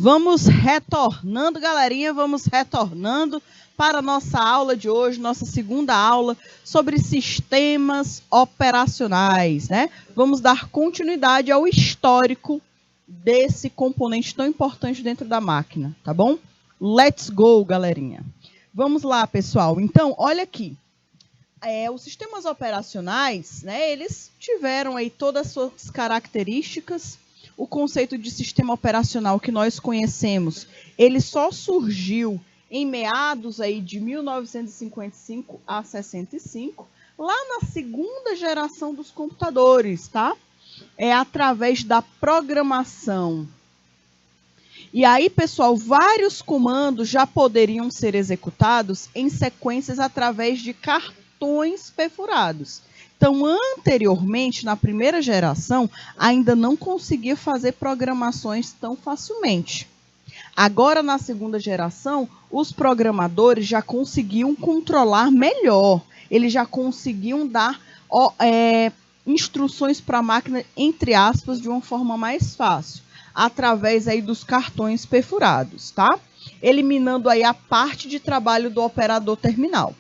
Vamos retornando, galerinha, vamos retornando para a nossa aula de hoje, nossa segunda aula sobre sistemas operacionais, né? Vamos dar continuidade ao histórico desse componente tão importante dentro da máquina, tá bom? Let's go, galerinha. Vamos lá, pessoal. Então, olha aqui. Os sistemas operacionais, né, eles tiveram aí todas as suas características. O conceito de sistema operacional que nós conhecemos, ele só surgiu em meados aí de 1955 a 65, lá na segunda geração dos computadores, tá? É através da programação. E aí, pessoal, vários comandos já poderiam ser executados em sequências através de cartões perfurados. Então, anteriormente, na primeira geração, ainda não conseguia fazer programações tão facilmente. Agora, na segunda geração, os programadores já conseguiam controlar melhor. Eles já conseguiam dar instruções para a máquina, entre aspas, de uma forma mais fácil, através aí dos cartões perfurados, tá? Eliminando aí a parte de trabalho do operador terminal.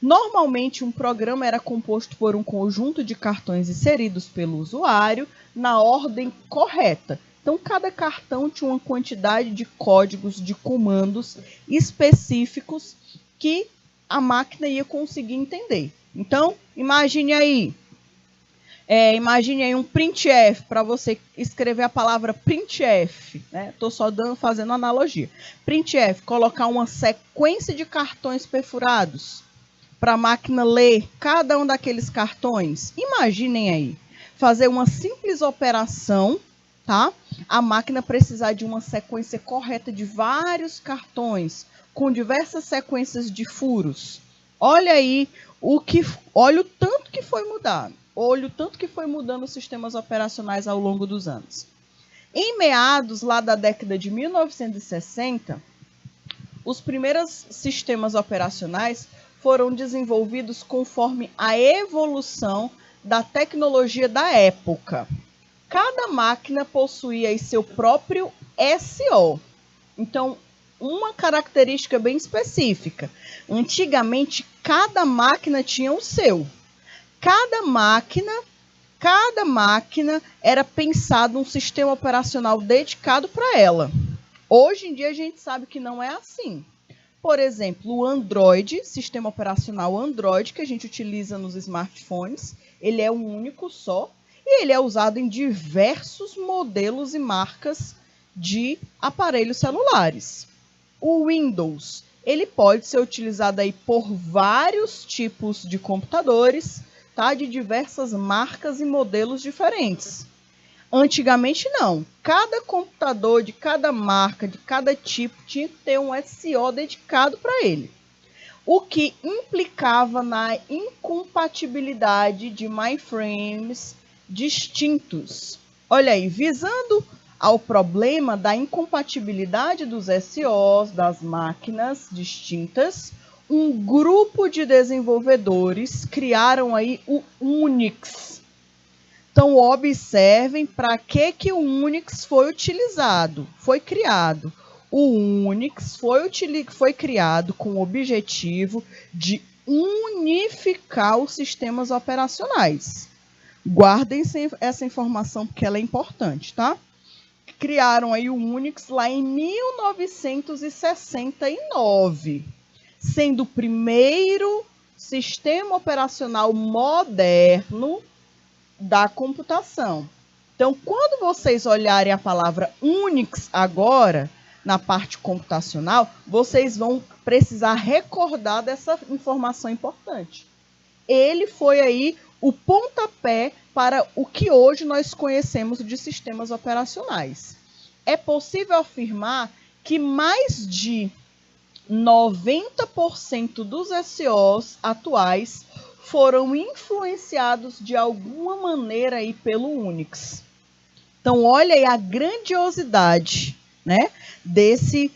Normalmente, um programa era composto por um conjunto de cartões inseridos pelo usuário na ordem correta. Então, cada cartão tinha uma quantidade de códigos, de comandos específicos que a máquina ia conseguir entender. Então, imagine aí um printf, para você escrever a palavra printf, né? Estou só fazendo analogia. Printf, colocar uma sequência de cartões perfurados para a máquina ler cada um daqueles cartões. Imaginem aí, fazer uma simples operação, tá? A máquina precisar de uma sequência correta de vários cartões, com diversas sequências de furos. Olha aí, olha o tanto que foi mudado. Olha o tanto que foi mudando os sistemas operacionais ao longo dos anos. Em meados lá da década de 1960, os primeiros sistemas operacionais foram desenvolvidos conforme a evolução da tecnologia da época. Cada máquina possuía aí seu próprio SO. Então, uma característica bem específica. Antigamente, cada máquina tinha o seu. Cada máquina era pensado um sistema operacional dedicado para ela. Hoje em dia, a gente sabe que não é assim. Por exemplo, o Android, sistema operacional Android, que a gente utiliza nos smartphones, ele é um único só e ele é usado em diversos modelos e marcas de aparelhos celulares. O Windows, ele pode ser utilizado aí por vários tipos de computadores, tá? De diversas marcas e modelos diferentes. Antigamente não. Cada computador de cada marca, de cada tipo, tinha que ter um SO dedicado para ele. O que implicava na incompatibilidade de mainframes distintos. Olha aí, visando ao problema da incompatibilidade dos SOs das máquinas distintas, um grupo de desenvolvedores criaram aí o Unix. Então, observem para que o Unix foi utilizado, foi criado. O Unix foi criado com o objetivo de unificar os sistemas operacionais. Guardem essa informação porque ela é importante, tá? Criaram aí o Unix lá em 1969, sendo o primeiro sistema operacional moderno da computação. Então, quando vocês olharem a palavra Unix agora, na parte computacional, vocês vão precisar recordar dessa informação importante. Ele foi aí o pontapé para o que hoje nós conhecemos de sistemas operacionais. É possível afirmar que mais de 90% dos SOs atuais foram influenciados de alguma maneira aí pelo Unix. Então, olha aí a grandiosidade, né, desse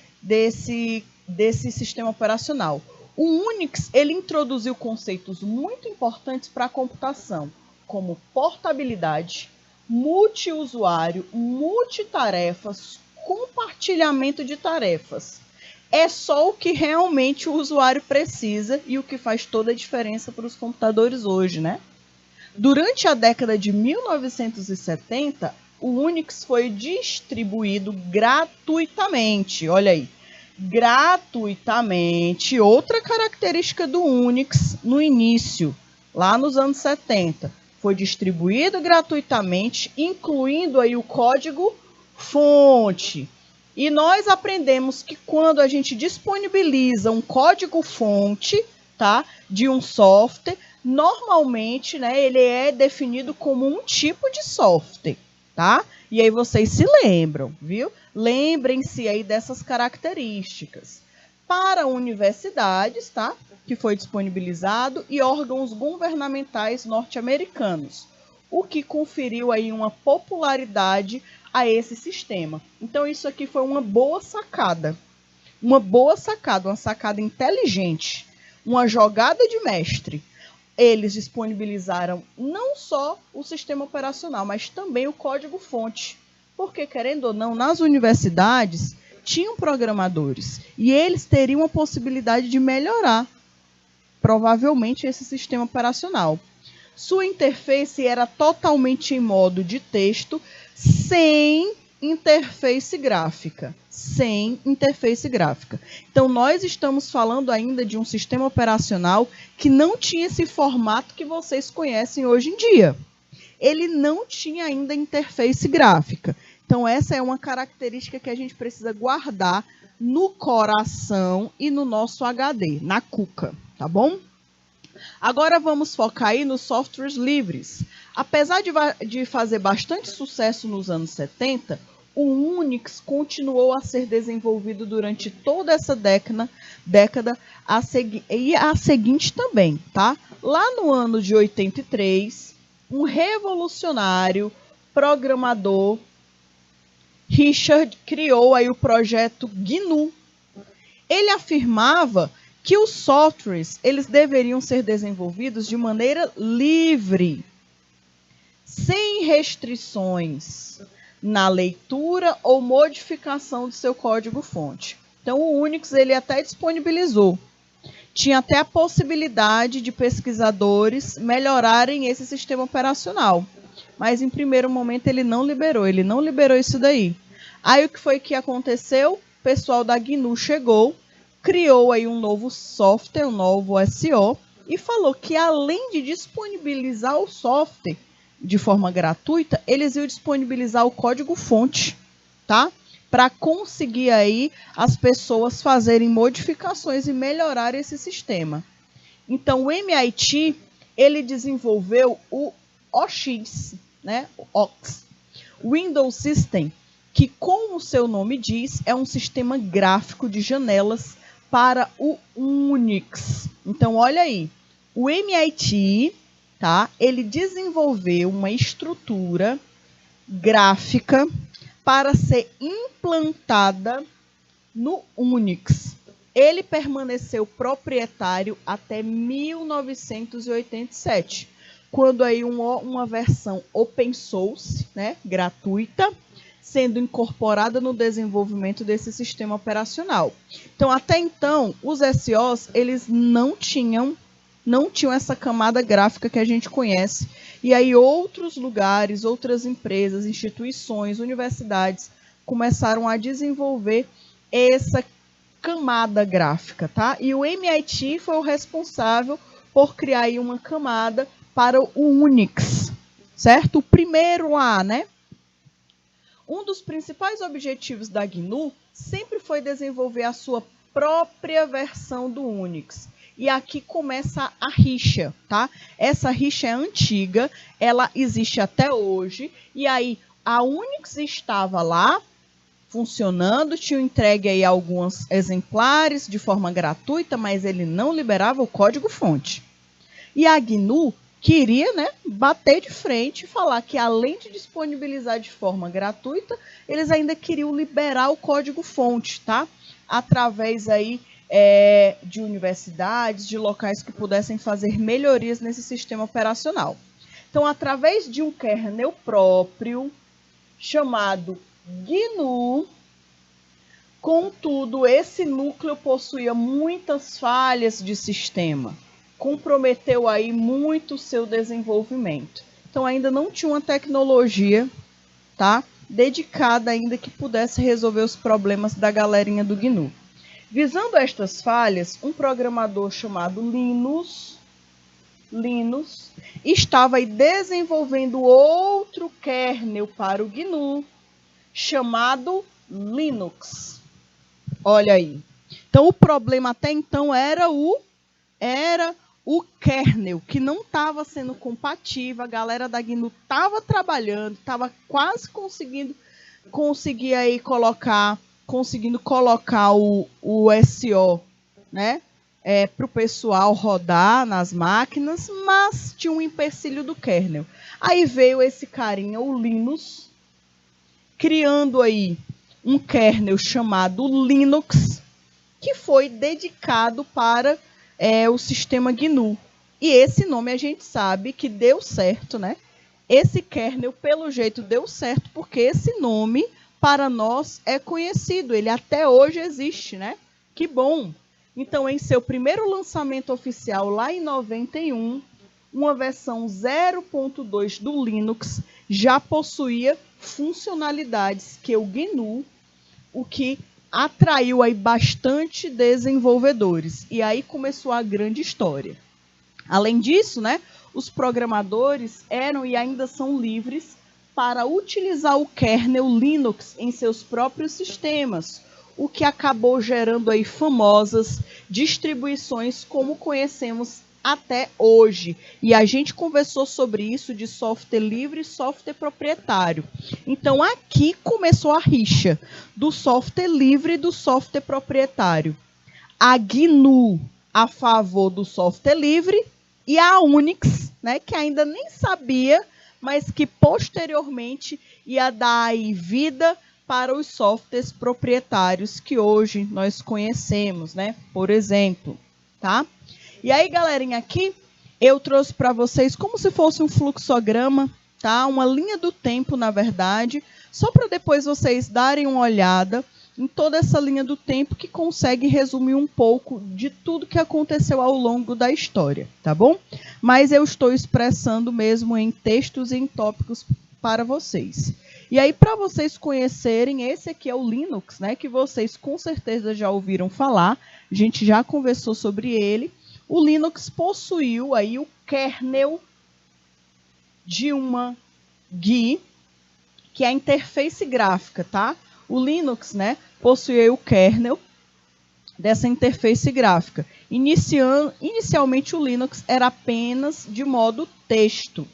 sistema operacional. O Unix, ele introduziu conceitos muito importantes para a computação, como portabilidade, multiusuário, multitarefas, compartilhamento de tarefas. É só o que realmente o usuário precisa e o que faz toda a diferença para os computadores hoje, né? Durante a década de 1970, o Unix foi distribuído gratuitamente. Olha aí, gratuitamente. Outra característica do Unix no início, lá nos anos 70, foi distribuído gratuitamente, incluindo aí o código-fonte. E nós aprendemos que quando a gente disponibiliza um código-fonte, tá, de um software, normalmente, né, ele é definido como um tipo de software, tá? E aí vocês se lembram, viu? Lembrem-se aí dessas características. Para universidades, tá? Que foi disponibilizado, e órgãos governamentais norte-americanos, o que conferiu aí uma popularidade a esse sistema. Então, isso aqui foi uma boa sacada. Uma sacada inteligente, uma jogada de mestre. Eles disponibilizaram não só o sistema operacional, mas também o código-fonte. Porque, querendo ou não, nas universidades tinham programadores e eles teriam a possibilidade de melhorar, provavelmente, esse sistema operacional. Sua interface era totalmente em modo de texto, sem interface gráfica. Sem interface gráfica. Então, nós estamos falando ainda de um sistema operacional que não tinha esse formato que vocês conhecem hoje em dia. Ele não tinha ainda interface gráfica. Então, essa é uma característica que a gente precisa guardar no coração e no nosso HD, na cuca, tá bom? Agora vamos focar aí nos softwares livres. Apesar de fazer bastante sucesso nos anos 70, o Unix continuou a ser desenvolvido durante toda essa década e a seguinte também, tá? Lá no ano de 83, um revolucionário programador, Richard, criou aí o projeto GNU. Ele afirmava que os softwares eles deveriam ser desenvolvidos de maneira livre, sem restrições na leitura ou modificação do seu código-fonte. Então, o Unix ele até disponibilizou. Tinha até a possibilidade de pesquisadores melhorarem esse sistema operacional. Mas, em primeiro momento, ele não liberou isso daí. Aí, o que foi que aconteceu? O pessoal da GNU chegou, criou aí um novo software, um novo SO, e falou que, além de disponibilizar o software de forma gratuita, eles iam disponibilizar o código-fonte, tá? Para conseguir aí as pessoas fazerem modificações e melhorar esse sistema. Então, o MIT, ele desenvolveu o OX, né? O OX, Windows System, que, como o seu nome diz, é um sistema gráfico de janelas para o Unix. Então, olha aí, o MIT, tá? Ele desenvolveu uma estrutura gráfica para ser implantada no Unix. Ele permaneceu proprietário até 1987, quando aí uma versão open source, né, gratuita, sendo incorporada no desenvolvimento desse sistema operacional. Então, até então, os SOs, eles não tinham essa camada gráfica que a gente conhece. E aí outros lugares, outras empresas, instituições, universidades começaram a desenvolver essa camada gráfica, tá? E o MIT foi o responsável por criar aí uma camada para o Unix, certo? O primeiro lá, né? Um dos principais objetivos da GNU sempre foi desenvolver a sua própria versão do Unix. E aqui começa a rixa, tá? Essa rixa é antiga, ela existe até hoje. E aí, a Unix estava lá, funcionando, tinha entregue aí alguns exemplares de forma gratuita, mas ele não liberava o código-fonte. E a GNU queria, né, bater de frente e falar que, além de disponibilizar de forma gratuita, eles ainda queriam liberar o código-fonte, tá? Através aí de universidades, de locais que pudessem fazer melhorias nesse sistema operacional. Então, através de um kernel próprio, chamado GNU, Contudo, esse núcleo possuía muitas falhas de sistema, comprometeu aí muito o seu desenvolvimento. Então ainda não tinha uma tecnologia, tá, dedicada ainda que pudesse resolver os problemas da galerinha do GNU. Visando estas falhas, um programador chamado Linus estava aí desenvolvendo outro kernel para o GNU, chamado Linux. Olha aí. Então, o problema até então era o kernel, que não estava sendo compatível. A galera da GNU estava trabalhando, estava quase conseguindo colocar o SO, né, para o pessoal rodar nas máquinas, mas tinha um empecilho do kernel. Aí veio esse carinha, o Linus, criando aí um kernel chamado Linux, que foi dedicado para o sistema GNU. E esse nome a gente sabe que deu certo, né? Esse kernel, pelo jeito, deu certo, porque esse nome, para nós, é conhecido. Ele até hoje existe, né? Que bom! Então, em seu primeiro lançamento oficial, lá em 91, uma versão 0.2 do Linux já possuía funcionalidades que o GNU, o que atraiu aí bastante desenvolvedores. E aí começou a grande história. Além disso, né, os programadores eram e ainda são livres para utilizar o kernel Linux em seus próprios sistemas, o que acabou gerando aí famosas distribuições como conhecemos até hoje. E a gente conversou sobre isso de software livre e software proprietário. Então, aqui começou a rixa do software livre e do software proprietário. A GNU a favor do software livre e a Unix, né, que ainda nem sabia, mas que posteriormente ia dar aí vida para os softwares proprietários que hoje nós conhecemos, né? Por exemplo, tá? E aí, galerinha, aqui eu trouxe para vocês como se fosse um fluxograma, tá? Uma linha do tempo, na verdade, só para depois vocês darem uma olhada em toda essa linha do tempo que consegue resumir um pouco de tudo que aconteceu ao longo da história, tá bom? Mas eu estou expressando mesmo em textos e em tópicos para vocês. E aí, para vocês conhecerem, esse aqui é o Linux, né? Que vocês com certeza já ouviram falar, a gente já conversou sobre ele. O Linux possuiu aí o kernel de uma GUI, que é a interface gráfica, tá? O Linux, né, possuía o kernel dessa interface gráfica. Inicialmente, o Linux era apenas de modo texto.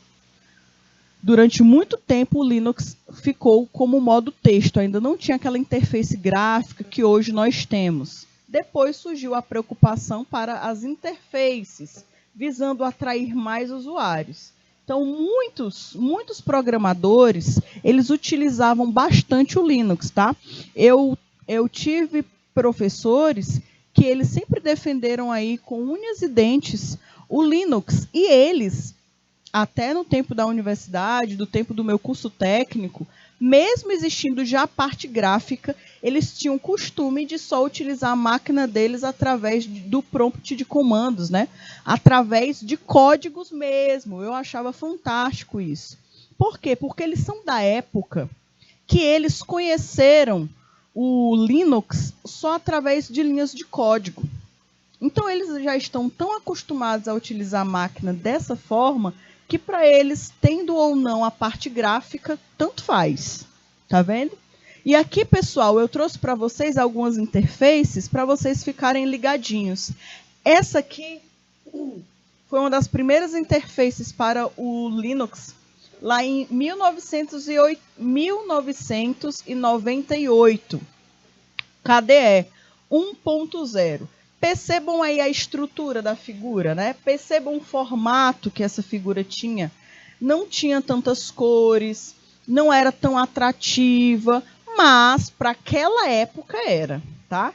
Durante muito tempo, o Linux ficou como modo texto, ainda não tinha aquela interface gráfica que hoje nós temos. Depois surgiu a preocupação para as interfaces, visando atrair mais usuários. Então, muitos programadores, eles utilizavam bastante o Linux, tá? Eu tive professores que eles sempre defenderam aí com unhas e dentes o Linux. E eles, até no tempo da universidade, do tempo do meu curso técnico, mesmo existindo já a parte gráfica, eles tinham o costume de só utilizar a máquina deles através do prompt de comandos, né? Através de códigos mesmo. Eu achava fantástico isso. Por quê? Porque eles são da época que eles conheceram o Linux só através de linhas de código. Então, eles já estão tão acostumados a utilizar a máquina dessa forma que para eles, tendo ou não a parte gráfica, tanto faz. Tá vendo? E aqui, pessoal, eu trouxe para vocês algumas interfaces para vocês ficarem ligadinhos. Essa aqui foi uma das primeiras interfaces para o Linux, lá em 1998. KDE 1.0. Percebam aí a estrutura da figura, né? Percebam o formato que essa figura tinha. Não tinha tantas cores, não era tão atrativa, mas para aquela época era, tá?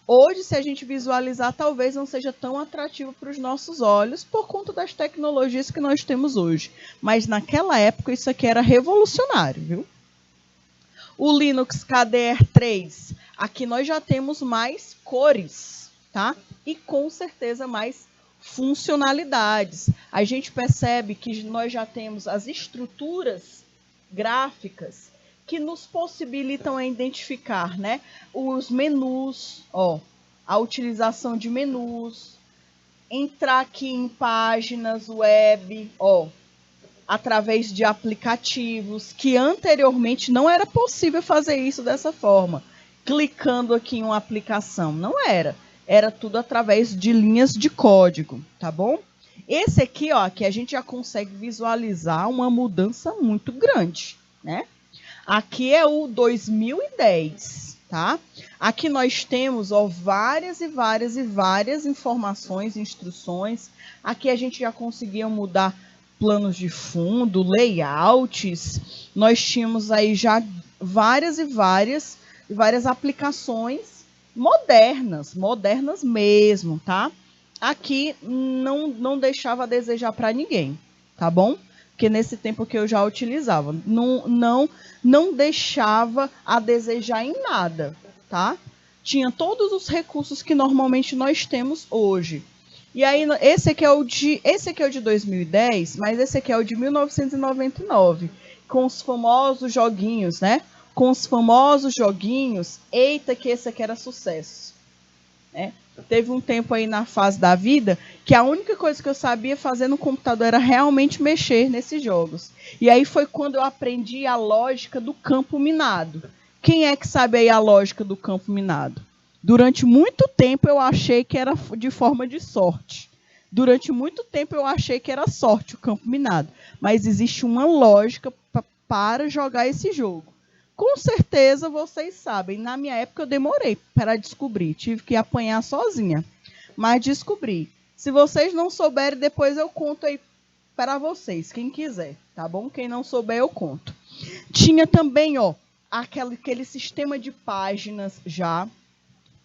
Hoje, se a gente visualizar, talvez não seja tão atrativo para os nossos olhos por conta das tecnologias que nós temos hoje. Mas naquela época isso aqui era revolucionário, viu? O Linux KDE 3 Aqui nós já temos mais cores, tá? E com certeza mais funcionalidades. A gente percebe que nós já temos as estruturas gráficas que nos possibilitam identificar, né, os menus, ó, a utilização de menus, entrar aqui em páginas web, ó, através de aplicativos, que anteriormente não era possível fazer isso dessa forma, clicando aqui em uma aplicação, não era. Era tudo através de linhas de código, tá bom? Esse aqui, ó, que a gente já consegue visualizar uma mudança muito grande, né? Aqui é o 2010, tá? Aqui nós temos, ó, várias informações, instruções. Aqui a gente já conseguia mudar planos de fundo, layouts. Nós tínhamos aí já várias aplicações modernas mesmo, tá? Aqui não deixava a desejar para ninguém, tá bom? Porque nesse tempo que eu já utilizava, não deixava a desejar em nada, tá? Tinha todos os recursos que normalmente nós temos hoje. E aí, esse aqui é o de 2010, mas esse aqui é o de 1999, com os famosos joguinhos, né? Com os famosos joguinhos, eita que esse aqui era sucesso, né? Teve um tempo aí na fase da vida que a única coisa que eu sabia fazer no computador era realmente mexer nesses jogos. E aí foi quando eu aprendi a lógica do campo minado. Quem é que sabe aí a lógica do campo minado? Durante muito tempo eu achei que era de forma de sorte. Durante muito tempo eu achei que era sorte o campo minado. Mas existe uma lógica para jogar esse jogo. Com certeza vocês sabem, na minha época eu demorei para descobrir, tive que apanhar sozinha, mas descobri. Se vocês não souberem, depois eu conto aí para vocês, quem quiser, tá bom? Quem não souber, eu conto. Tinha também, ó, aquele sistema de páginas já,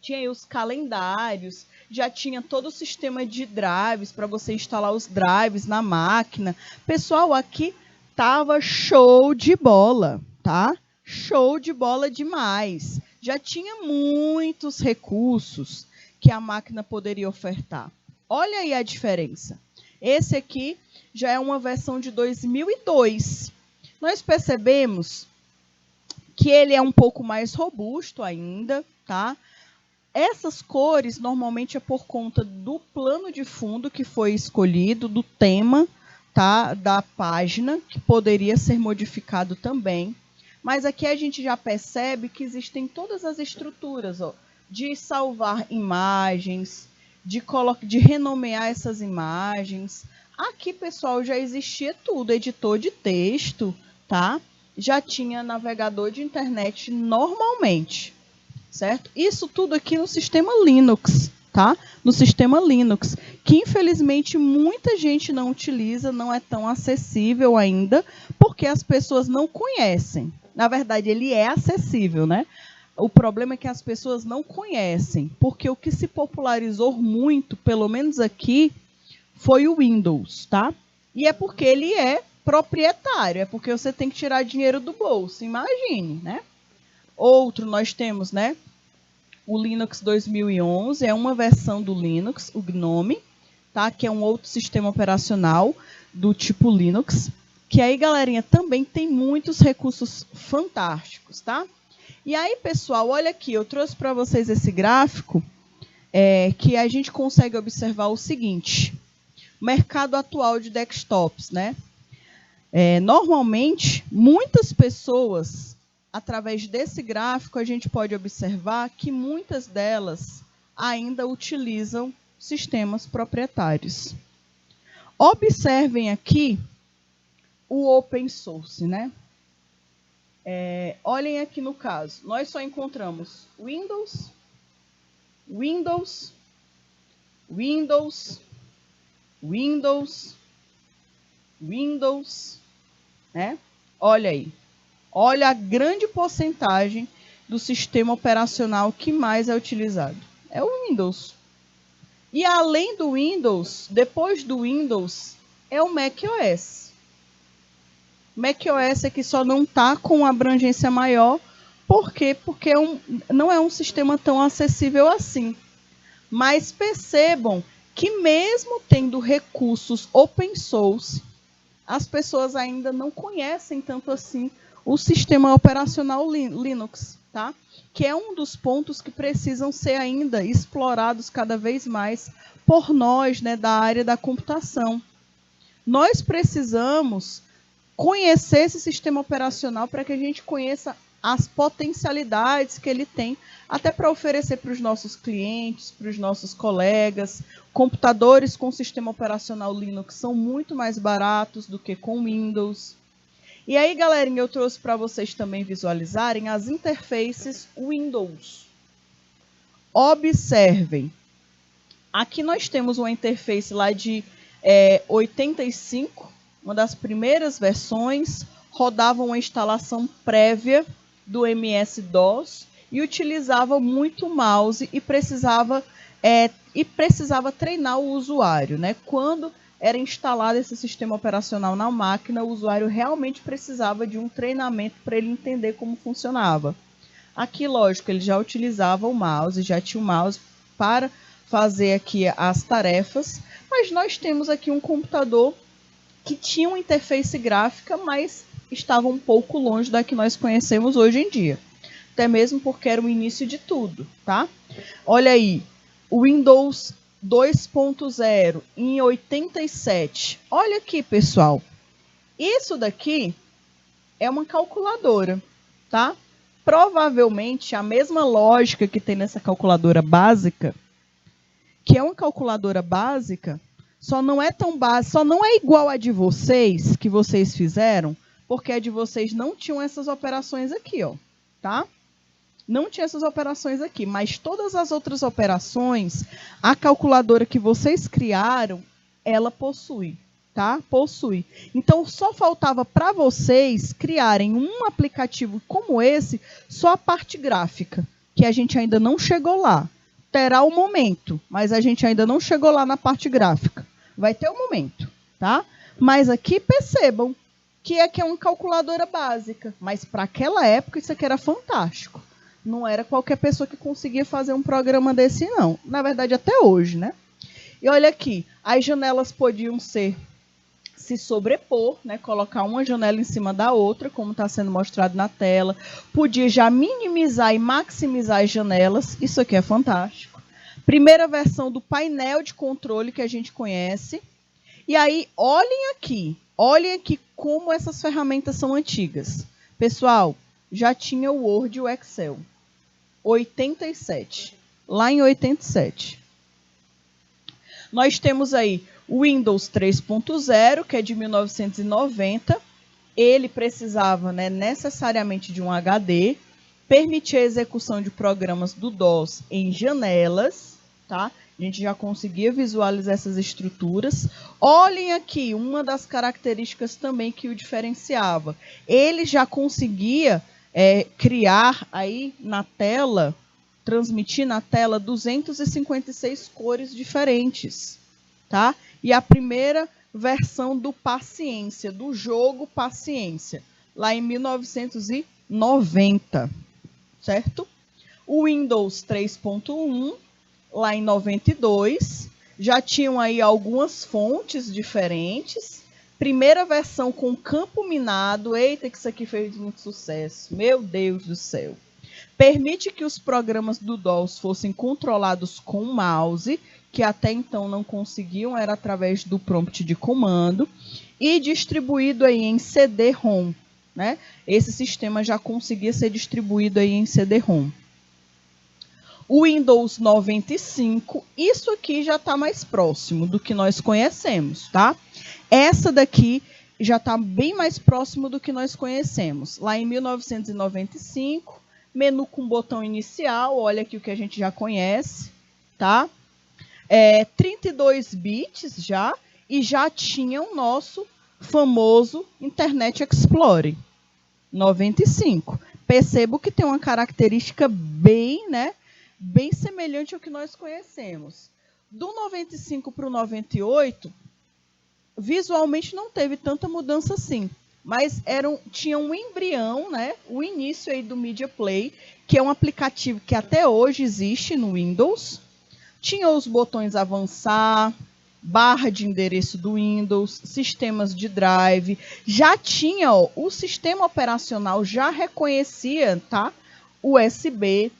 tinha aí os calendários, já tinha todo o sistema de drives para você instalar os drives na máquina. Pessoal, aqui tava show de bola, tá? Show de bola demais. Já tinha muitos recursos que a máquina poderia ofertar. Olha aí a diferença. Esse aqui já é uma versão de 2002. Nós percebemos que ele é um pouco mais robusto ainda, tá? Essas cores normalmente é por conta do plano de fundo que foi escolhido, do tema, tá? Da página, que poderia ser modificado também. Mas aqui a gente já percebe que existem todas as estruturas, ó, de salvar imagens, de renomear essas imagens. Aqui, pessoal, já existia tudo, editor de texto, tá? Já tinha navegador de internet normalmente, certo? Isso tudo aqui no sistema Linux, tá? No sistema Linux, que infelizmente muita gente não utiliza, não é tão acessível ainda, porque as pessoas não conhecem. Na verdade, ele é acessível, né? O problema é que as pessoas não conhecem, porque o que se popularizou muito, pelo menos aqui, foi o Windows, tá? E é porque ele é proprietário, é porque você tem que tirar dinheiro do bolso, imagine, né? Outro nós temos, né? O Linux 2011, é uma versão do Linux, o GNOME, tá? Que é um outro sistema operacional do tipo Linux, que aí, galerinha, também tem muitos recursos fantásticos, tá? E aí, pessoal, olha aqui, eu trouxe para vocês esse gráfico, que a gente consegue observar o seguinte: mercado atual de desktops, né? Normalmente, muitas pessoas, através desse gráfico, a gente pode observar que muitas delas ainda utilizam sistemas proprietários. Observem aqui o open source, né? Olhem aqui no caso, nós só encontramos Windows, Windows, Windows, Windows, Windows, né? Olha aí. Olha a grande porcentagem do sistema operacional que mais é utilizado. É o Windows. E além do Windows, depois do Windows, é o macOS. macOS é que só não está com abrangência maior, Por quê? Porque não é um sistema tão acessível assim. Mas percebam que mesmo tendo recursos open source, as pessoas ainda não conhecem tanto assim o sistema operacional Linux, tá? Que é um dos pontos que precisam ser ainda explorados cada vez mais por nós, né, da área da computação. Nós precisamos conhecer esse sistema operacional para que a gente conheça as potencialidades que ele tem, até para oferecer para os nossos clientes, para os nossos colegas. Computadores com sistema operacional Linux são muito mais baratos do que com Windows. E aí, galerinha, eu trouxe para vocês também visualizarem as interfaces Windows. Observem. Aqui nós temos uma interface lá de 85, uma das primeiras versões, rodava uma instalação prévia do MS-DOS e utilizava muito mouse e precisava treinar o usuário, né? Quando era instalado esse sistema operacional na máquina, o usuário realmente precisava de um treinamento para ele entender como funcionava. Aqui, lógico, ele já utilizava o mouse, já tinha o mouse para fazer aqui as tarefas, mas nós temos aqui um computador que tinha uma interface gráfica, mas estava um pouco longe da que nós conhecemos hoje em dia. Até mesmo porque era o início de tudo, tá? Olha aí, o Windows 2.0 em 87. Olha aqui, pessoal. Isso daqui é uma calculadora, tá? Provavelmente a mesma lógica que tem nessa calculadora básica, que é uma calculadora básica, só não é tão básica, só não é igual a de vocês, que vocês fizeram, porque a de vocês não tinham essas operações aqui, ó, tá? Não tinha essas operações aqui, mas todas as outras operações, a calculadora que vocês criaram, ela possui, tá? Possui. Então, só faltava para vocês criarem um aplicativo como esse, só a parte gráfica, que a gente ainda não chegou lá. Terá um momento, mas a gente ainda não chegou lá na parte gráfica. Vai ter um momento, tá? Mas aqui percebam que aqui é uma calculadora básica, mas para aquela época isso aqui era fantástico. Não era qualquer pessoa que conseguia fazer um programa desse, não. Na verdade, até hoje, né? E olha aqui, as janelas podiam se sobrepor, né? Colocar uma janela em cima da outra, como está sendo mostrado na tela. Podia já minimizar e maximizar as janelas. Isso aqui é fantástico. Primeira versão do painel de controle que a gente conhece. E aí, olhem aqui como essas ferramentas são antigas. Pessoal, já tinha o Word e o Excel. 87. Lá em 87. Nós temos aí o Windows 3.0, que é de 1990. Ele precisava, né, necessariamente de um HD, permitia a execução de programas do DOS em janelas, tá? A gente já conseguia visualizar essas estruturas. Olhem aqui, uma das características também que o diferenciava. Ele já conseguia criar aí na tela, transmitir na tela 256 cores diferentes, tá? E a primeira versão do Paciência, do jogo Paciência, lá em 1990, certo? O Windows 3.1, lá em 92, já tinham aí algumas fontes diferentes. Primeira versão com campo minado. Eita, que isso aqui fez muito sucesso. Meu Deus do céu. Permite que os programas do DOS fossem controlados com mouse, que até então não conseguiam, era através do prompt de comando, e distribuído aí em CD-ROM, né? Esse sistema já conseguia ser distribuído aí em CD-ROM. O Windows 95, isso aqui já está mais próximo do que nós conhecemos, tá? Essa daqui já está bem mais próximo do que nós conhecemos. Lá em 1995, menu com botão inicial, olha aqui o que a gente já conhece, tá? 32 bits já, e já tinha o nosso famoso Internet Explorer 95. Percebo que tem uma característica bem, né, bem semelhante ao que nós conhecemos. Do 95 para o 98, visualmente não teve tanta mudança assim, mas tinha um embrião, né? O início aí do Media Play, que é um aplicativo que até hoje existe no Windows. Tinha os botões avançar, barra de endereço do Windows, sistemas de drive. Já tinha, ó, o sistema operacional já reconhecia, tá? USB,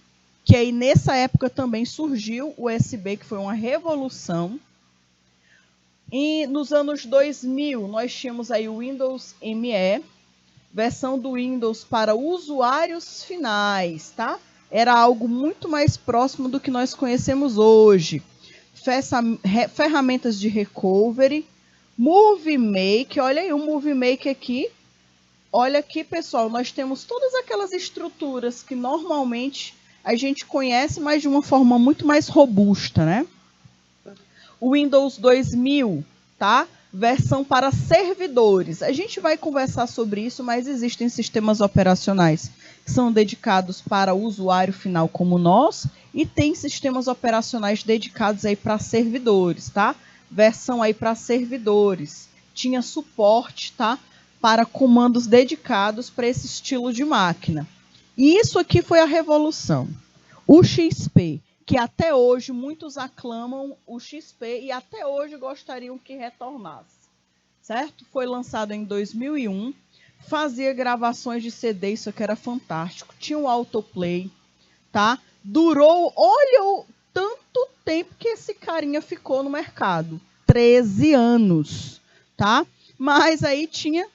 que aí nessa época também surgiu o USB, que foi uma revolução. E nos anos 2000, nós tínhamos aí o Windows ME, versão do Windows para usuários finais, tá? Era algo muito mais próximo do que nós conhecemos hoje. Ferramentas de recovery, Movie Maker, olha aí o Movie Maker aqui. Olha aqui, pessoal, nós temos todas aquelas estruturas que normalmente a gente conhece, mas de uma forma muito mais robusta, né? O Windows 2000, tá? Versão para servidores. A gente vai conversar sobre isso, mas existem sistemas operacionais que são dedicados para o usuário final como nós e tem sistemas operacionais dedicados aí para servidores, tá? Versão aí para servidores. Tinha suporte, tá? Para comandos dedicados para esse estilo de máquina. E isso aqui foi a revolução. O XP, que até hoje muitos aclamam o XP e até hoje gostariam que retornasse, certo? Foi lançado em 2001, fazia gravações de CD, isso aqui era fantástico, tinha um autoplay, tá? Durou, olha o tanto tempo que esse carinha ficou no mercado, 13 anos, tá? Mas aí tinha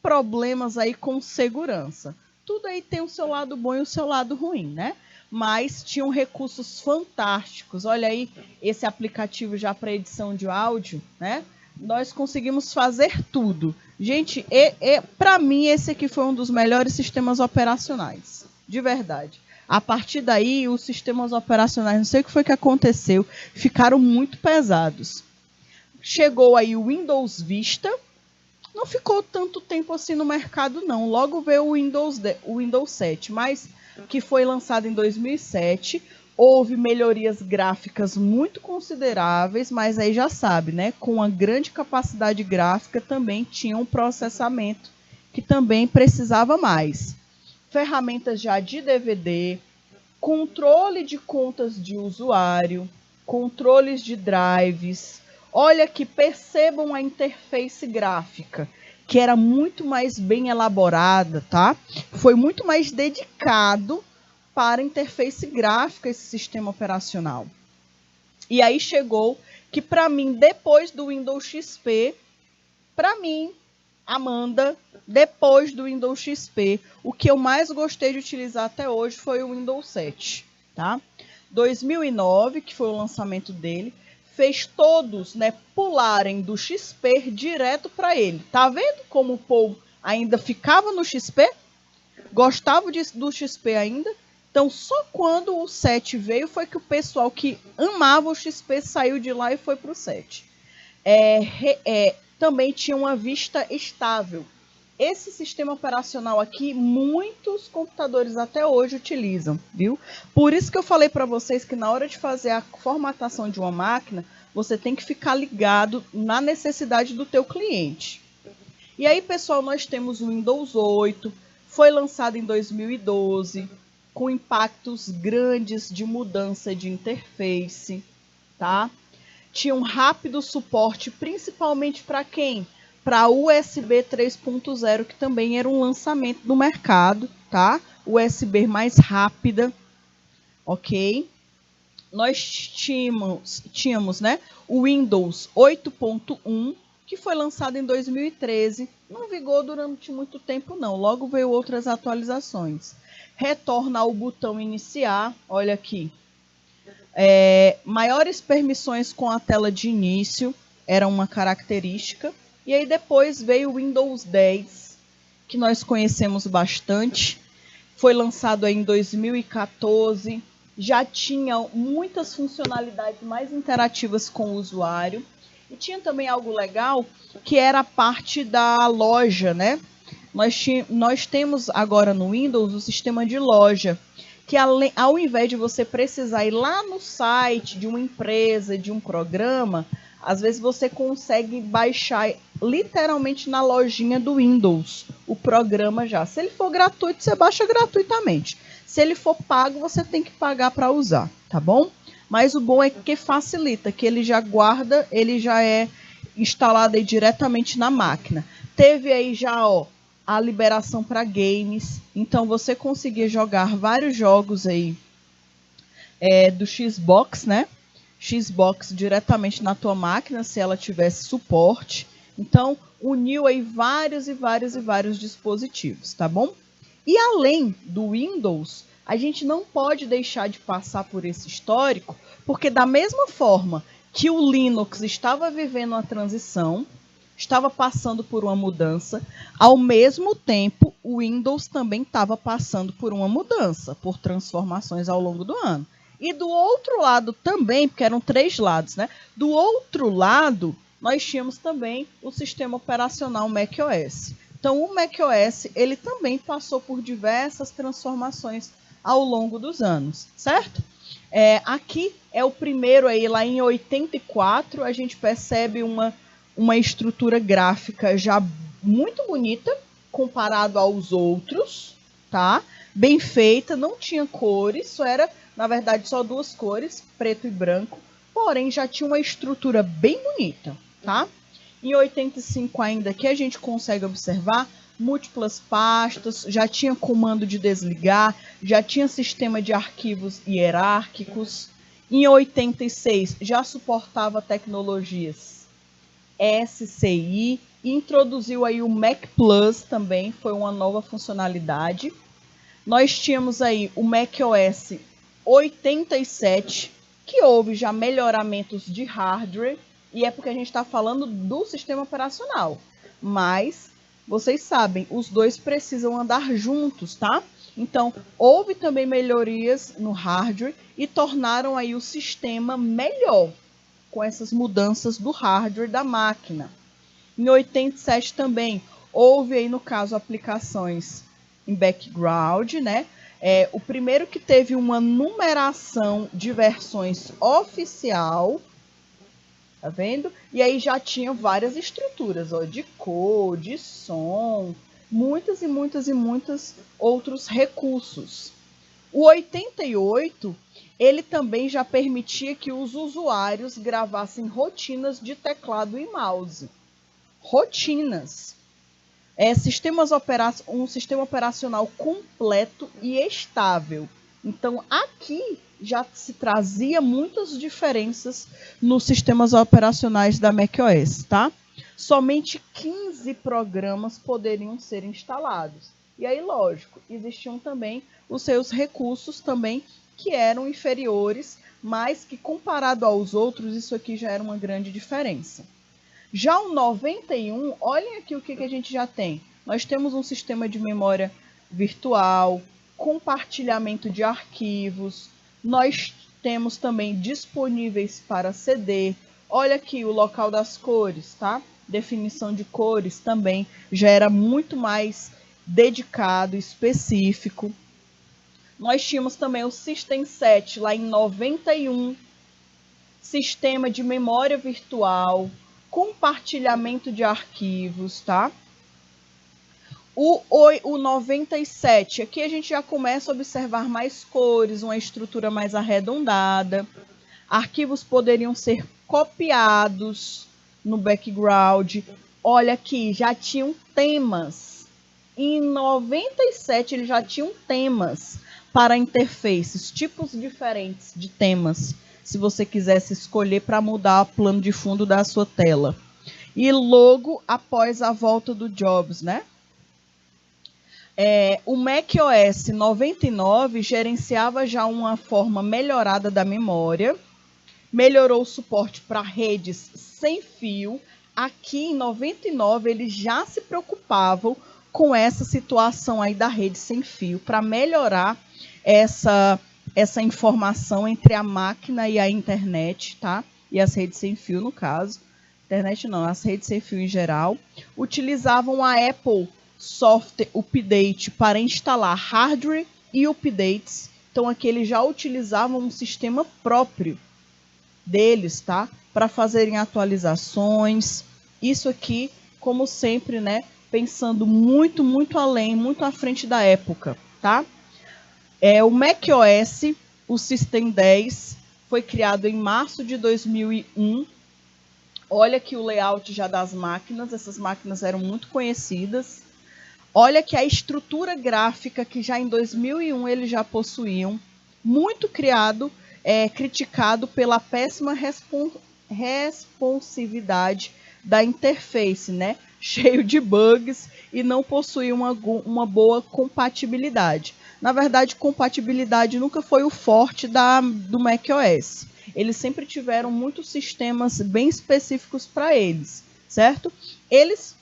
problemas aí com segurança. Tudo aí tem o seu lado bom e o seu lado ruim, né? Mas tinham recursos fantásticos. Olha aí esse aplicativo já para edição de áudio, né? Nós conseguimos fazer tudo. Gente, para mim esse aqui foi um dos melhores sistemas operacionais, de verdade. A partir daí, os sistemas operacionais, não sei o que foi que aconteceu, ficaram muito pesados. Chegou aí o Windows Vista, não ficou tanto tempo assim no mercado, não. Logo veio o Windows 7, mas que foi lançado em 2007. Houve melhorias gráficas muito consideráveis, mas aí já sabe, né? Com uma grande capacidade gráfica também tinha um processamento que também precisava mais. Ferramentas já de DVD, controle de contas de usuário, controles de drives. Olha que percebam a interface gráfica, que era muito mais bem elaborada, tá? Foi muito mais dedicado para a interface gráfica esse sistema operacional. E aí chegou que, para mim, depois do Windows XP, para mim, Amanda, depois do Windows XP, o que eu mais gostei de utilizar até hoje foi o Windows 7, tá? 2009, que foi o lançamento dele, fez todos, né, pularem do XP direto para ele. Tá vendo como o povo ainda ficava no XP? Gostava do XP ainda? Então, só quando o 7 veio foi que o pessoal que amava o XP saiu de lá e foi para o 7. Também tinha uma vista estável. Esse sistema operacional aqui, muitos computadores até hoje utilizam, viu? Por isso que eu falei para vocês que na hora de fazer a formatação de uma máquina, você tem que ficar ligado na necessidade do teu cliente. E aí, pessoal, nós temos o Windows 8, foi lançado em 2012, com impactos grandes de mudança de interface, tá? Tinha um rápido suporte, principalmente para quem? Para USB 3.0, que também era um lançamento do mercado, tá? USB mais rápida, ok? Nós tínhamos, né, o Windows 8.1, que foi lançado em 2013. Não vingou durante muito tempo, não. Logo veio outras atualizações. Retorna ao botão iniciar, olha aqui. Maiores permissões com a tela de início era uma característica. E aí depois veio o Windows 10, que nós conhecemos bastante. Foi lançado aí em 2014. Já tinha muitas funcionalidades mais interativas com o usuário. E tinha também algo legal, que era a parte da loja, né? Nós temos agora no Windows o sistema de loja, que ao invés de você precisar ir lá no site de uma empresa, de um programa, Às vezes você consegue baixar literalmente na lojinha do Windows o programa já. Se ele for gratuito, você baixa gratuitamente. Se ele for pago, você tem que pagar para usar, tá bom? Mas o bom é que facilita, que ele já guarda, ele já é instalado aí diretamente na máquina. Teve aí já, ó, a liberação para games, então você conseguia jogar vários jogos aí do Xbox, né? Xbox diretamente na tua máquina, se ela tivesse suporte. Então, uniu aí vários e vários e vários dispositivos, tá bom? E além do Windows, a gente não pode deixar de passar por esse histórico, porque da mesma forma que o Linux estava vivendo uma transição, estava passando por uma mudança, ao mesmo tempo o Windows também estava passando por uma mudança, por transformações ao longo do ano. E do outro lado também, porque eram 3 lados, né? Do outro lado, nós tínhamos também o sistema operacional macOS. Então, o macOS, ele também passou por diversas transformações ao longo dos anos, certo? Aqui é o primeiro aí, lá em 84, a gente percebe uma estrutura gráfica já muito bonita, comparado aos outros, tá? Bem feita, não tinha cores, só era, na verdade, só 2 cores, preto e branco, porém já tinha uma estrutura bem bonita, tá? Em 85 ainda que a gente consegue observar múltiplas pastas, já tinha comando de desligar, já tinha sistema de arquivos hierárquicos. Em 86 já suportava tecnologias SCI, introduziu aí o Mac Plus também, foi uma nova funcionalidade. Nós tínhamos aí o macOS 87, que houve já melhoramentos de hardware, e é porque a gente está falando do sistema operacional. Mas, vocês sabem, os dois precisam andar juntos, tá? Então, houve também melhorias no hardware e tornaram aí o sistema melhor, com essas mudanças do hardware da máquina. Em 87 também, houve aí, no caso, aplicações em background, né? O primeiro que teve uma numeração de versões oficial, tá vendo? E aí já tinha várias estruturas, ó, de cor, de som, muitas e muitas e muitos outros recursos. O 88, ele também já permitia que os usuários gravassem rotinas de teclado e mouse. Rotinas. Um sistema operacional completo e estável. Então, aqui já se trazia muitas diferenças nos sistemas operacionais da macOS, tá? Somente 15 programas poderiam ser instalados. E aí, lógico, existiam também os seus recursos também que eram inferiores, mas que comparado aos outros, isso aqui já era uma grande diferença. Já o 91, olhem aqui o que a gente já tem. Nós temos um sistema de memória virtual, compartilhamento de arquivos, nós temos também disponíveis para CD. Olha aqui o local das cores, tá? Definição de cores também já era muito mais dedicado, específico. Nós tínhamos também o System 7 lá em 91, sistema de memória virtual, compartilhamento de arquivos, tá? O 97, aqui a gente já começa a observar mais cores, uma estrutura mais arredondada. Arquivos poderiam ser copiados no background. Olha aqui, já tinham temas. Em 97, eles já tinham temas para interfaces, tipos diferentes de temas, se você quisesse escolher para mudar o plano de fundo da sua tela. E logo após a volta do Jobs, né? O macOS 99 gerenciava já uma forma melhorada da memória, melhorou o suporte para redes sem fio. Aqui em 99 eles já se preocupavam com essa situação aí da rede sem fio para melhorar essa informação entre a máquina e a internet, tá? E as redes sem fio, no caso. Internet não, as redes sem fio em geral. Utilizavam a Apple Software Update para instalar hardware e updates. Então, aqui eles já utilizavam um sistema próprio deles, tá? para fazerem atualizações. Isso aqui, como sempre, né, pensando muito, muito além, muito à frente da época, tá? O macOS, o System 10, foi criado em março de 2001. Olha aqui o layout já das máquinas, essas máquinas eram muito conhecidas. Olha que a estrutura gráfica que já em 2001 eles já possuíam, muito criticado pela péssima responsividade da interface, né? Cheio de bugs e não possuía uma boa compatibilidade. Na verdade, compatibilidade nunca foi o forte do macOS. Eles sempre tiveram muitos sistemas bem específicos para eles, certo? Eles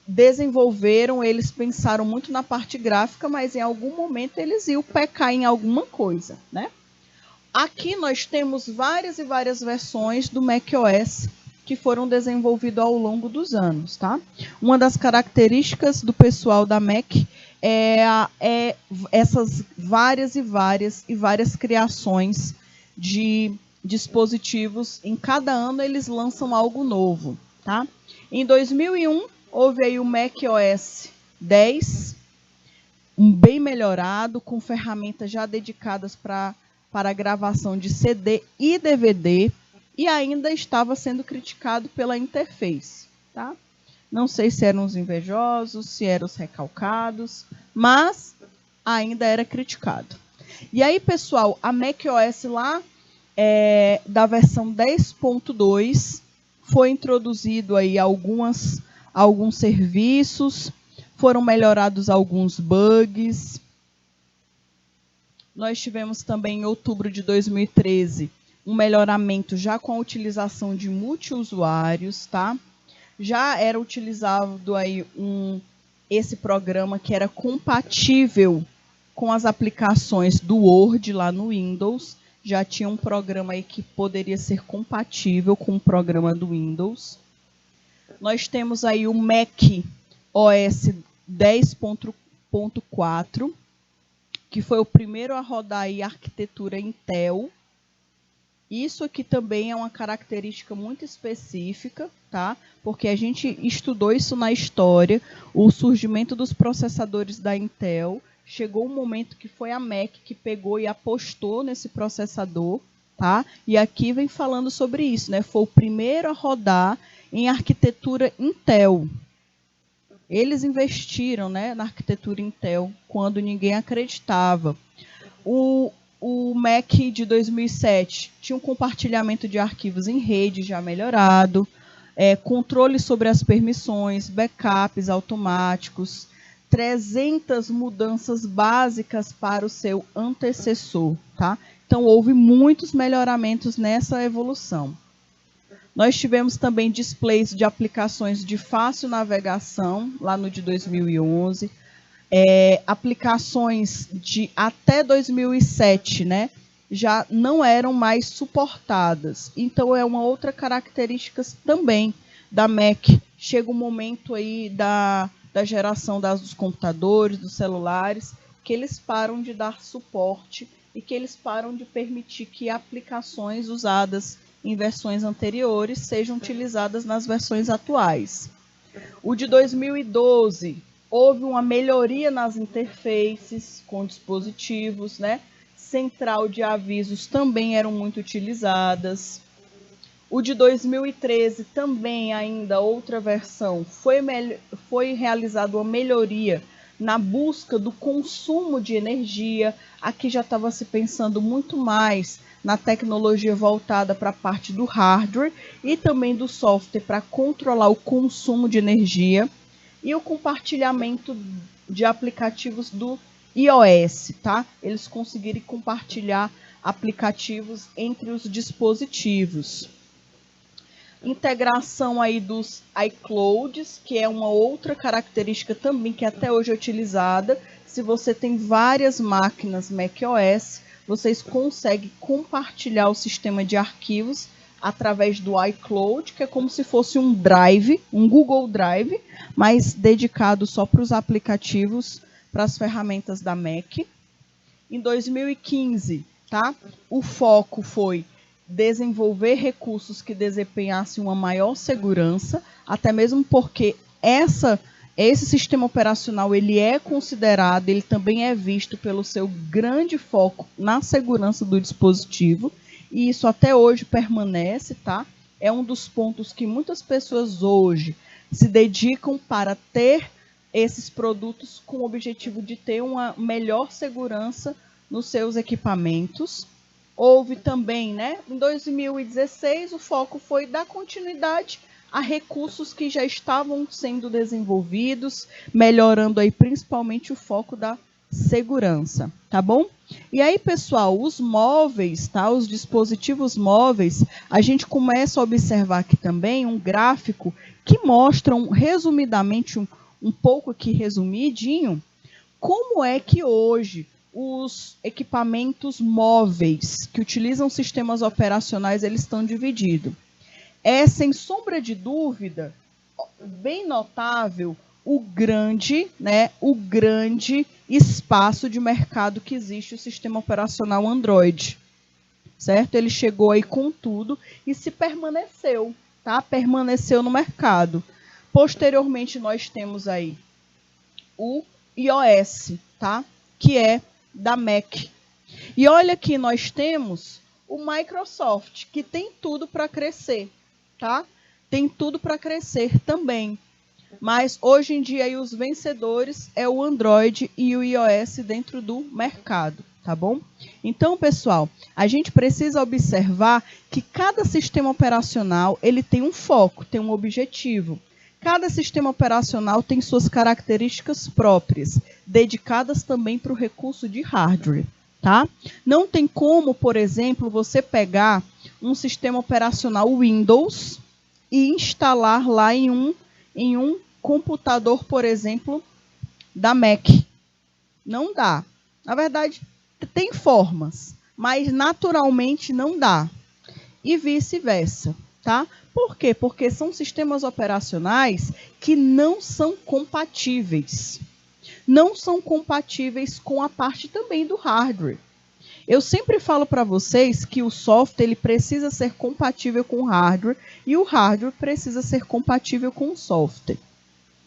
desenvolveram, eles pensaram muito na parte gráfica, mas em algum momento eles iam pecar em alguma coisa, né? Aqui nós temos várias e várias versões do macOS que foram desenvolvidas ao longo dos anos, tá? Uma das características do pessoal da Mac é essas várias e várias criações de dispositivos. Em cada ano eles lançam algo novo, tá? Em 2001 houve aí o macOS 10, bem melhorado, com ferramentas já dedicadas para a gravação de CD e DVD, e ainda estava sendo criticado pela interface, tá? Não sei se eram os invejosos, se eram os recalcados, mas ainda era criticado. E aí, pessoal, a macOS lá da versão 10.2 foi introduzido aí alguns serviços, foram melhorados alguns bugs. Nós tivemos também em outubro de 2013 um melhoramento já com a utilização de multiusuários, tá? Já era utilizado aí esse programa que era compatível com as aplicações do Word lá no Windows. Já tinha um programa aí que poderia ser compatível com o programa do Windows. Nós temos aí o Mac OS 10.4, que foi o primeiro a rodar aí a arquitetura Intel. Isso aqui também é uma característica muito específica, tá? Porque a gente estudou isso na história, o surgimento dos processadores da Intel. Chegou um momento que foi a Mac que pegou e apostou nesse processador, tá? E aqui vem falando sobre isso, né? Foi o primeiro a rodar em arquitetura Intel. Eles investiram, né, na arquitetura Intel quando ninguém acreditava. O Mac de 2007 tinha um compartilhamento de arquivos em rede já melhorado, controle sobre as permissões, backups automáticos, 300 mudanças básicas para o seu antecessor, tá? Então, houve muitos melhoramentos nessa evolução. Nós tivemos também displays de aplicações de fácil navegação, lá no de 2011, aplicações de até 2007, né, já não eram mais suportadas. Então, é uma outra característica também da Mac. Chega um momento aí da geração dos computadores, dos celulares, que eles param de dar suporte e que eles param de permitir que aplicações usadas em versões anteriores sejam utilizadas nas versões atuais. O de 2012, houve uma melhoria nas interfaces com dispositivos, né? Central de avisos também eram muito utilizadas. O de 2013 também, ainda outra versão, foi realizada uma melhoria na busca do consumo de energia. Aqui já estava se pensando muito mais na tecnologia voltada para a parte do hardware e também do software para controlar o consumo de energia e o compartilhamento de aplicativos do iOS, tá? Eles conseguiram compartilhar aplicativos entre os dispositivos. Integração aí dos iClouds, que é uma outra característica também que até hoje é utilizada. Se você tem várias máquinas macOS, vocês conseguem compartilhar o sistema de arquivos através do iCloud, que é como se fosse um Drive, um Google Drive, mas dedicado só para os aplicativos, para as ferramentas da Mac. Em 2015, tá? O foco foi desenvolver recursos que desempenhassem uma maior segurança, até mesmo porque esse sistema operacional ele é considerado, ele também é visto pelo seu grande foco na segurança do dispositivo, e isso até hoje permanece, tá? É um dos pontos que muitas pessoas hoje se dedicam para ter esses produtos com o objetivo de ter uma melhor segurança nos seus equipamentos. Houve também, né, em 2016, o foco foi dar continuidade a recursos que já estavam sendo desenvolvidos, melhorando aí principalmente o foco da segurança, tá bom? E aí, pessoal, os móveis, tá? Os dispositivos móveis, a gente começa a observar aqui também um gráfico que mostra, resumidamente, um pouco aqui resumidinho, como é que hoje os equipamentos móveis que utilizam sistemas operacionais, eles estão divididos. É, sem sombra de dúvida, bem notável o grande espaço de mercado que existe o sistema operacional Android, certo? Ele chegou aí com tudo e se permaneceu, tá? Permaneceu no mercado. Posteriormente, nós temos aí o iOS, tá? Que é da Mac. E olha que nós temos o Microsoft, que tem tudo para crescer, tá? Tem tudo para crescer também. Mas hoje em dia aí, os vencedores é o Android e o iOS dentro do mercado, tá bom? Então, pessoal, a gente precisa observar que cada sistema operacional ele tem um foco, tem um objetivo. Cada sistema operacional tem suas características próprias, dedicadas também para o recurso de hardware, tá? Não tem como, por exemplo, você pegar um sistema operacional Windows e instalar lá em um computador, por exemplo, da Mac. Não dá. Na verdade, tem formas, mas naturalmente não dá. E vice-versa, tá? Por quê? Porque são sistemas operacionais que não são compatíveis. Não são compatíveis com a parte também do hardware. Eu sempre falo para vocês que o software ele precisa ser compatível com o hardware e o hardware precisa ser compatível com o software.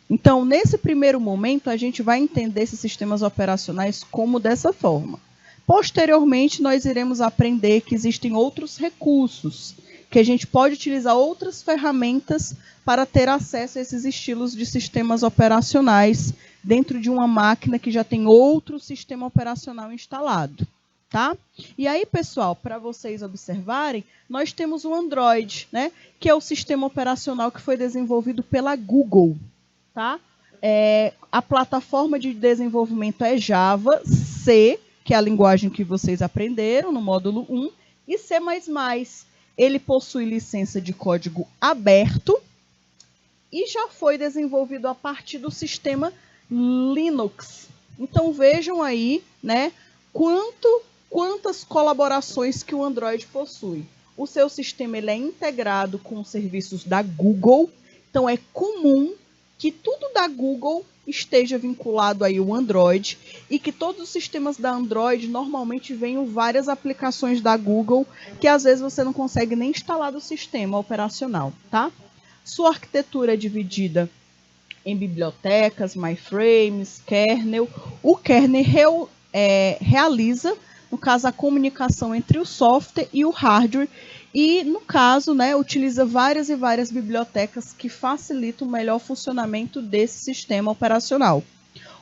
Então, nesse primeiro momento, a gente vai entender esses sistemas operacionais como dessa forma. Posteriormente, nós iremos aprender que existem outros recursos, que a gente pode utilizar outras ferramentas para ter acesso a esses estilos de sistemas operacionais dentro de uma máquina que já tem outro sistema operacional instalado, tá? E aí, pessoal, para vocês observarem, nós temos o Android, né, que é o sistema operacional que foi desenvolvido pela Google, tá? A plataforma de desenvolvimento é Java, C, que é a linguagem que vocês aprenderam no módulo 1, e C++. Ele possui licença de código aberto e já foi desenvolvido a partir do sistema Linux. Então, vejam aí, né, quantas colaborações que o Android possui. O seu sistema ele é integrado com os serviços da Google, então é comum que tudo da Google esteja vinculado aí ao Android e que todos os sistemas da Android normalmente venham várias aplicações da Google que às vezes você não consegue nem instalar do sistema operacional, tá? Sua arquitetura é dividida em bibliotecas, MyFrames, kernel. O kernel realiza, no caso, a comunicação entre o software e o hardware e, no caso, né, utiliza várias e várias bibliotecas que facilitam o melhor funcionamento desse sistema operacional.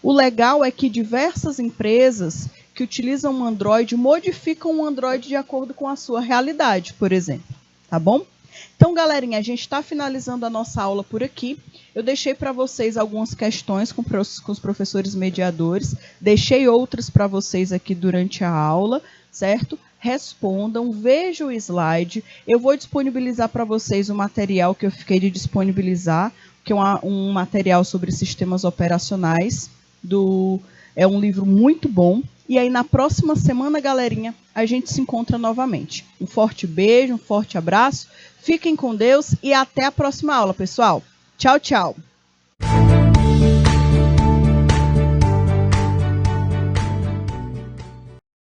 O legal é que diversas empresas que utilizam o Android modificam o Android de acordo com a sua realidade, por exemplo, tá bom? Então, galerinha, a gente está finalizando a nossa aula por aqui. Eu deixei para vocês algumas questões com os professores mediadores, deixei outras para vocês aqui durante a aula, certo? Respondam, vejam o slide. Eu vou disponibilizar para vocês o material que eu fiquei de disponibilizar, que é um material sobre sistemas operacionais. É um livro muito bom. E aí, na próxima semana, galerinha, a gente se encontra novamente. Um forte beijo, um forte abraço. Fiquem com Deus e até a próxima aula, pessoal. Tchau, tchau.